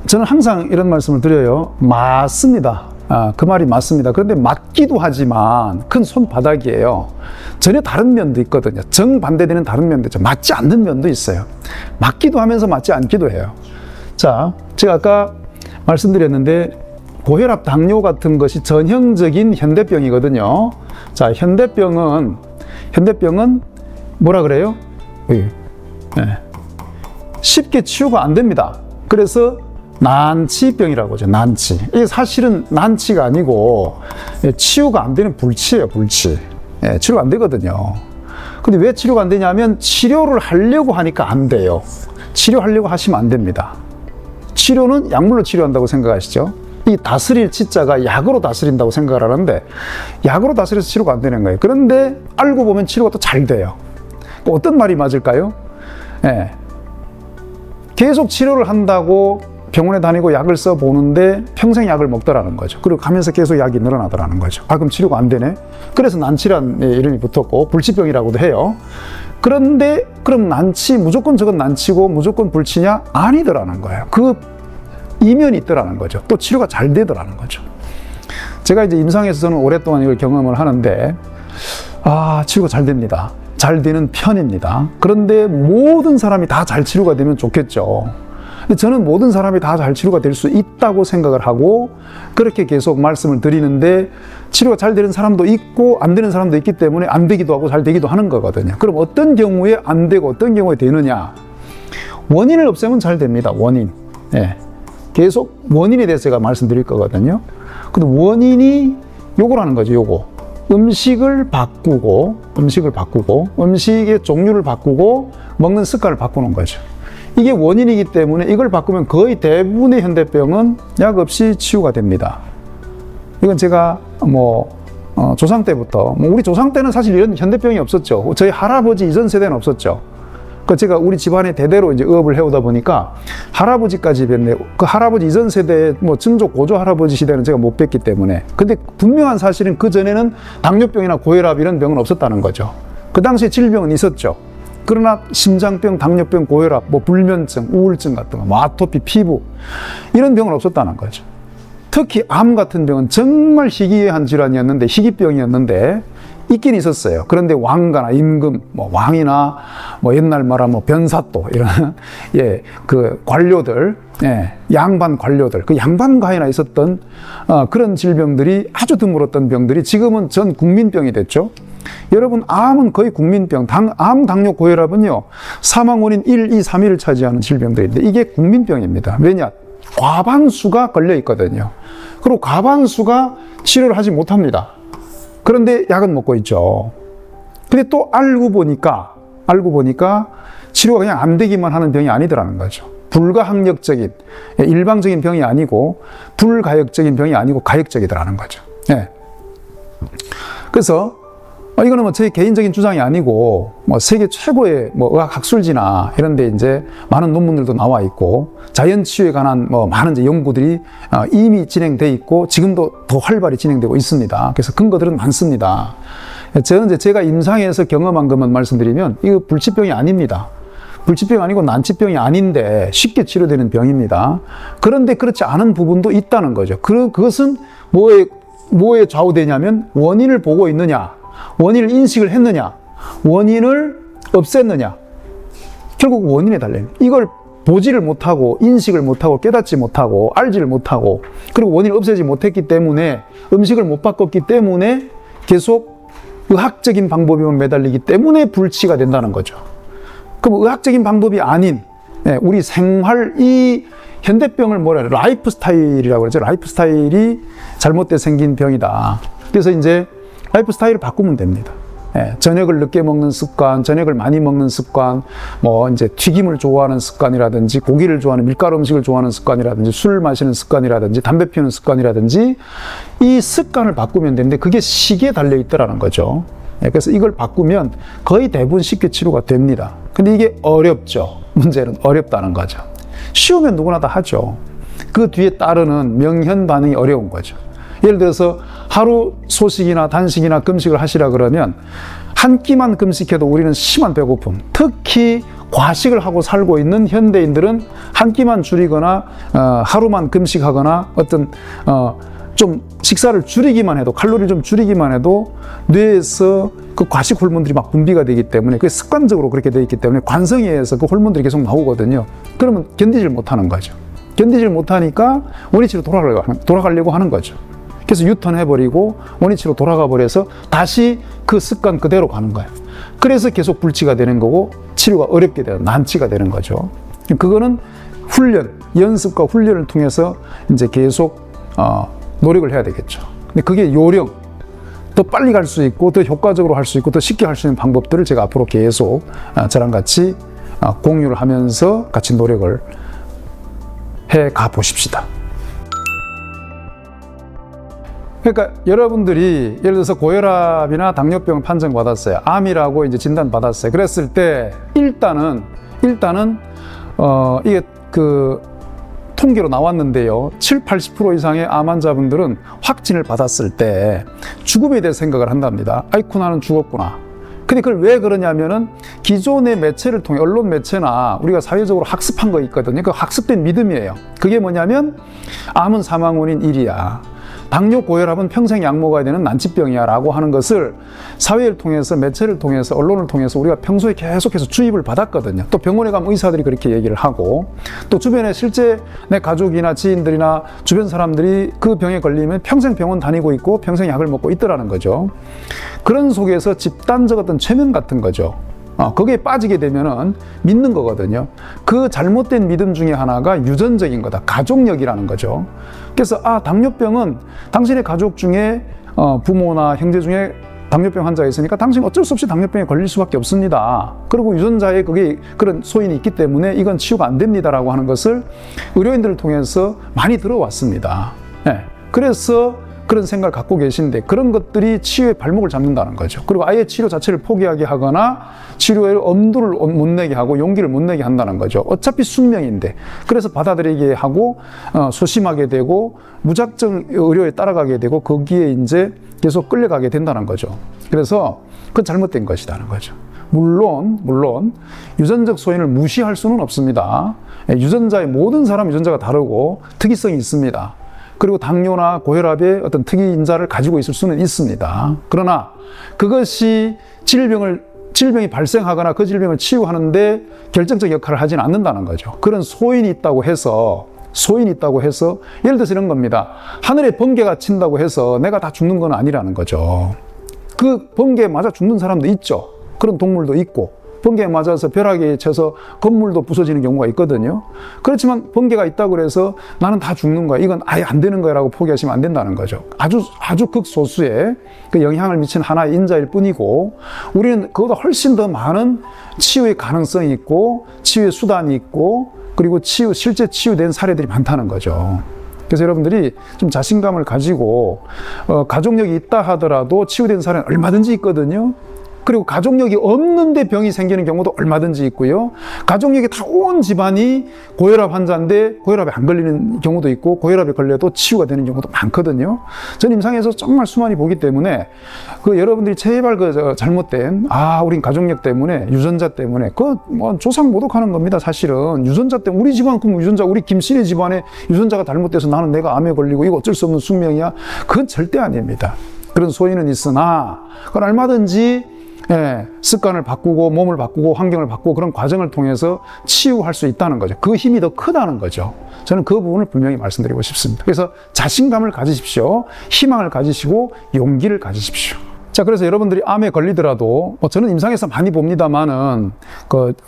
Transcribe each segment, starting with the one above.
저는 항상 이런 말씀을 드려요. 맞습니다. 그 말이 맞습니다. 그런데 맞기도 하지만 큰 손바닥이에요. 전혀 다른 면도 있거든요. 정반대되는 다른 면도 있죠. 맞지 않는 면도 있어요. 맞기도 하면서 맞지 않기도 해요. 자, 제가 아까 말씀드렸는데 고혈압, 당뇨 같은 것이 전형적인 현대병이거든요. 자, 현대병은 뭐라 그래요? 네. 쉽게 치유가 안 됩니다. 그래서 난치병이라고 하죠. 난치. 이게 사실은 난치가 아니고 치유가 안 되는 불치예요. 불치. 치료가 안 되거든요. 근데 왜 치료가 안 되냐면 치료를 하려고 하니까 안 돼요. 치료하려고 하시면 안 됩니다. 치료는 약물로 치료한다고 생각하시죠? 이 다스릴 치자가 약으로 다스린다고 생각을 하는데 약으로 다스려서 치료가 안 되는 거예요. 그런데 알고 보면 치료가 또 잘 돼요. 어떤 말이 맞을까요? 계속 치료를 한다고 병원에 다니고 약을 써보는데 평생 약을 먹더라는 거죠. 그리고 가면서 계속 약이 늘어나더라는 거죠. 그럼 치료가 안 되네? 그래서 난치란 이름이 붙었고 불치병이라고도 해요. 그런데 그럼 난치, 무조건 저건 난치고 무조건 불치냐? 아니더라는 거예요. 그 이면이 있더라는 거죠. 또 치료가 잘 되더라는 거죠. 제가 이제 임상에서 저는 오랫동안 이걸 경험을 하는데 치료가 잘 됩니다. 잘 되는 편입니다. 그런데 모든 사람이 다 잘 치료가 되면 좋겠죠. 근데 저는 모든 사람이 다 잘 치료가 될 수 있다고 생각을 하고 그렇게 계속 말씀을 드리는데 치료가 잘 되는 사람도 있고 안 되는 사람도 있기 때문에 안 되기도 하고 잘 되기도 하는 거거든요. 그럼 어떤 경우에 안 되고 어떤 경우에 되느냐? 원인을 없애면 잘 됩니다. 원인. 계속 원인에 대해서 제가 말씀드릴 거거든요. 근데 원인이 요거라는 거죠. 요거. 음식을 바꾸고 음식의 종류를 바꾸고 먹는 습관을 바꾸는 거죠. 이게 원인이기 때문에 이걸 바꾸면 거의 대부분의 현대병은 약 없이 치유가 됩니다. 이건 제가 조상 때부터, 우리 조상 때는 사실 이런 현대병이 없었죠. 저희 할아버지 이전 세대는 없었죠. 제가 우리 집안에 대대로 이제 의업을 해오다 보니까 할아버지까지 뵀는데 그 할아버지 이전 세대의 증조 고조 할아버지 시대는 제가 못 뵀기 때문에. 근데 분명한 사실은 그 전에는 당뇨병이나 고혈압 이런 병은 없었다는 거죠. 그 당시에 질병은 있었죠. 그러나 심장병, 당뇨병, 고혈압, 불면증, 우울증 같은 거, 아토피, 피부 이런 병은 없었다는 거죠. 특히 암 같은 병은 정말 희귀한 질환이었는데 희귀병이었는데 있긴 있었어요. 그런데 왕가나 임금, 왕이나 옛날 말하면 변사또 이런 그 관료들, 양반 관료들, 그 양반가에나 있었던 그런 질병들이 아주 드물었던 병들이 지금은 전 국민병이 됐죠. 여러분, 암은 거의 국민병, 암, 당뇨, 고혈압은요 사망 원인 1, 2, 3위를 차지하는 질병들인데 이게 국민병입니다. 왜냐? 과반수가 걸려 있거든요. 그리고 과반수가 치료를 하지 못합니다. 그런데 약은 먹고 있죠. 근데 또 알고 보니까 치료가 그냥 안 되기만 하는 병이 아니더라는 거죠. 불가항력적인, 일방적인 병이 아니고 불가역적인 병이 아니고 가역적이더라는 거죠. 그래서 이거는 제 개인적인 주장이 아니고 세계 최고의 의학 학술지나 이런 데 이제 많은 논문들도 나와 있고 자연치유에 관한 많은 이제 연구들이 이미 진행돼 있고 지금도 더 활발히 진행되고 있습니다. 그래서 근거들은 많습니다. 저는 이제 제가 임상에서 경험한 것만 말씀드리면 이거 불치병이 아닙니다. 불치병이 아니고 난치병이 아닌데 쉽게 치료되는 병입니다. 그런데 그렇지 않은 부분도 있다는 거죠. 그것은 뭐에 좌우되냐면 원인을 보고 있느냐, 원인을 인식을 했느냐, 원인을 없앴느냐. 결국 원인에 달려요. 이걸 보지를 못하고 인식을 못하고 깨닫지 못하고 알지를 못하고 그리고 원인을 없애지 못했기 때문에 음식을 못 바꿨기 때문에 계속 의학적인 방법에만 매달리기 때문에 불치가 된다는 거죠. 그럼 의학적인 방법이 아닌 우리 생활, 이 현대병을 라이프 스타일이라고 그러죠. 라이프 스타일이 잘못돼 생긴 병이다. 그래서 이제 라이프 스타일을 바꾸면 됩니다. 저녁을 늦게 먹는 습관, 저녁을 많이 먹는 습관, 이제 튀김을 좋아하는 습관이라든지, 고기를 좋아하는 밀가루 음식을 좋아하는 습관이라든지, 술을 마시는 습관이라든지, 담배 피우는 습관이라든지, 이 습관을 바꾸면 되는데, 그게 시기에 달려있더라는 거죠. 그래서 이걸 바꾸면 거의 대부분 쉽게 치료가 됩니다. 근데 이게 어렵죠. 문제는 어렵다는 거죠. 쉬우면 누구나 다 하죠. 그 뒤에 따르는 명현 반응이 어려운 거죠. 예를 들어서 하루 소식이나 단식이나 금식을 하시라 그러면 한 끼만 금식해도 우리는 심한 배고픔, 특히 과식을 하고 살고 있는 현대인들은 한 끼만 줄이거나 하루만 금식하거나 어떤 좀 식사를 줄이기만 해도, 칼로리를 좀 줄이기만 해도 뇌에서 그 과식 호르몬들이 막 분비가 되기 때문에, 그게 습관적으로 그렇게 되어 있기 때문에 관성에 의해서 그 호르몬들이 계속 나오거든요. 그러면 견디질 못하는 거죠. 견디질 못하니까 원위치로 돌아가려고 하는 거죠. 그래서 유턴해버리고 원위치로 돌아가 버려서 다시 그 습관 그대로 가는 거예요. 그래서 계속 불치가 되는 거고 치료가 어렵게 되는, 난치가 되는 거죠. 그거는 훈련, 연습과 훈련을 통해서 이제 계속 노력을 해야 되겠죠. 근데 그게 요령, 더 빨리 갈 수 있고 더 효과적으로 할 수 있고 더 쉽게 할 수 있는 방법들을 제가 앞으로 계속 저랑 같이 공유를 하면서 같이 노력을 해 가 보십시다. 그러니까 여러분들이 예를 들어서 고혈압이나 당뇨병을 판정받았어요. 암이라고 이제 진단받았어요. 그랬을 때 일단은 이게 그 통계로 나왔는데요. 70-80% 이상의 암 환자분들은 확진을 받았을 때 죽음에 대해 생각을 한답니다. 아이쿠, 나는 죽었구나. 근데 그걸 왜 그러냐면은 기존의 매체를 통해, 언론 매체나 우리가 사회적으로 학습한 거 있거든요. 그 학습된 믿음이에요. 그게 뭐냐면 암은 사망 원인 1이야. 당뇨, 고혈압은 평생 약 먹어야 되는 난치병이야 라고 하는 것을 사회를 통해서, 매체를 통해서, 언론을 통해서 우리가 평소에 계속해서 주입을 받았거든요. 또 병원에 가면 의사들이 그렇게 얘기를 하고, 또 주변에 실제 내 가족이나 지인들이나 주변 사람들이 그 병에 걸리면 평생 병원 다니고 있고 평생 약을 먹고 있더라는 거죠. 그런 속에서 집단적 어떤 최면 같은 거죠. 거기에 빠지게 되면은 믿는 거거든요. 그 잘못된 믿음 중에 하나가 유전적인 거다. 가족력이라는 거죠. 그래서 당뇨병은 당신의 가족 중에 부모나 형제 중에 당뇨병 환자가 있으니까 당신 어쩔 수 없이 당뇨병에 걸릴 수밖에 없습니다. 그리고 유전자에 그게 그런 소인이 있기 때문에 이건 치유가 안 됩니다라고 하는 것을 의료인들을 통해서 많이 들어왔습니다. 네. 그래서 그런 생각을 갖고 계신데 그런 것들이 치유의 발목을 잡는다는 거죠. 그리고 아예 치료 자체를 포기하게 하거나 치료에 엄두를 못 내게 하고 용기를 못 내게 한다는 거죠. 어차피 숙명인데. 그래서 받아들이게 하고 소심하게 되고 무작정 의료에 따라가게 되고 거기에 이제 계속 끌려가게 된다는 거죠. 그래서 그건 잘못된 것이라는 거죠. 물론 유전적 소인을 무시할 수는 없습니다. 유전자의 모든 사람 유전자가 다르고 특이성이 있습니다. 그리고 당뇨나 고혈압의 어떤 특이인자를 가지고 있을 수는 있습니다. 그러나 그것이 질병이 발생하거나 그 질병을 치유하는데 결정적 역할을 하지는 않는다는 거죠. 그런 소인이 있다고 해서 예를 들어서 이런 겁니다. 하늘에 번개가 친다고 해서 내가 다 죽는 건 아니라는 거죠. 그 번개에 맞아 죽는 사람도 있죠. 그런 동물도 있고 번개에 맞아서 벼락에 쳐서 건물도 부서지는 경우가 있거든요. 그렇지만 번개가 있다고 해서 나는 다 죽는 거야, 이건 아예 안 되는 거야 라고 포기하시면 안 된다는 거죠. 아주 극소수의 그 영향을 미친 하나의 인자일 뿐이고 우리는 그보다 훨씬 더 많은 치유의 가능성이 있고 치유의 수단이 있고 그리고 실제 치유된 사례들이 많다는 거죠. 그래서 여러분들이 좀 자신감을 가지고 가족력이 있다 하더라도 치유된 사례는 얼마든지 있거든요. 그리고 가족력이 없는데 병이 생기는 경우도 얼마든지 있고요. 가족력이 다 온 집안이 고혈압 환자인데 고혈압에 안 걸리는 경우도 있고 고혈압에 걸려도 치유가 되는 경우도 많거든요. 전 임상에서 정말 수많이 보기 때문에 여러분들이 제발 잘못된 우린 가족력 때문에 유전자 때문에 뭐 조상 모독하는 겁니다. 사실은 유전자 때문에 우리 집안 우리 김씨네 집안에 유전자가 잘못돼서 나는 내가 암에 걸리고 이거 어쩔 수 없는 숙명이야. 그건 절대 아닙니다. 그런 소인은 있으나 그건 얼마든지 습관을 바꾸고 몸을 바꾸고 환경을 바꾸고 그런 과정을 통해서 치유할 수 있다는 거죠. 그 힘이 더 크다는 거죠. 저는 그 부분을 분명히 말씀드리고 싶습니다. 그래서 자신감을 가지십시오. 희망을 가지시고 용기를 가지십시오. 자, 그래서 여러분들이 암에 걸리더라도 저는 임상에서 많이 봅니다만은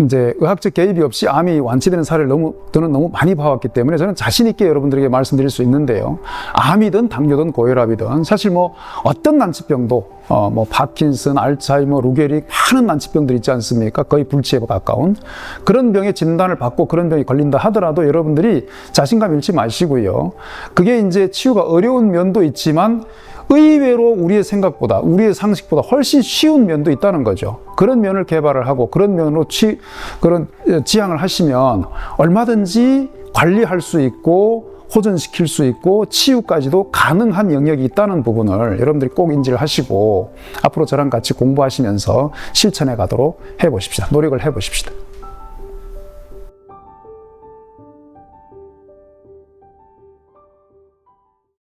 이제 의학적 개입이 없이 암이 완치되는 사례를 저는 너무 많이 봐왔기 때문에 저는 자신 있게 여러분들에게 말씀드릴 수 있는데요. 암이든 당뇨든 고혈압이든 사실 뭐 어떤 난치병도 뭐 파킨슨, 알츠하이머, 루게릭 많은 난치병들이 있지 않습니까? 거의 불치에 가까운 그런 병의 진단을 받고 그런 병이 걸린다 하더라도 여러분들이 자신감 잃지 마시고요. 그게 이제 치유가 어려운 면도 있지만 의외로 우리의 생각보다, 우리의 상식보다 훨씬 쉬운 면도 있다는 거죠. 그런 면을 개발을 하고 그런 면으로 그런 지향을 하시면 얼마든지 관리할 수 있고 호전시킬 수 있고 치유까지도 가능한 영역이 있다는 부분을 여러분들이 꼭 인지를 하시고 앞으로 저랑 같이 공부하시면서 실천해 가도록 해보십시다. 노력을 해보십시다.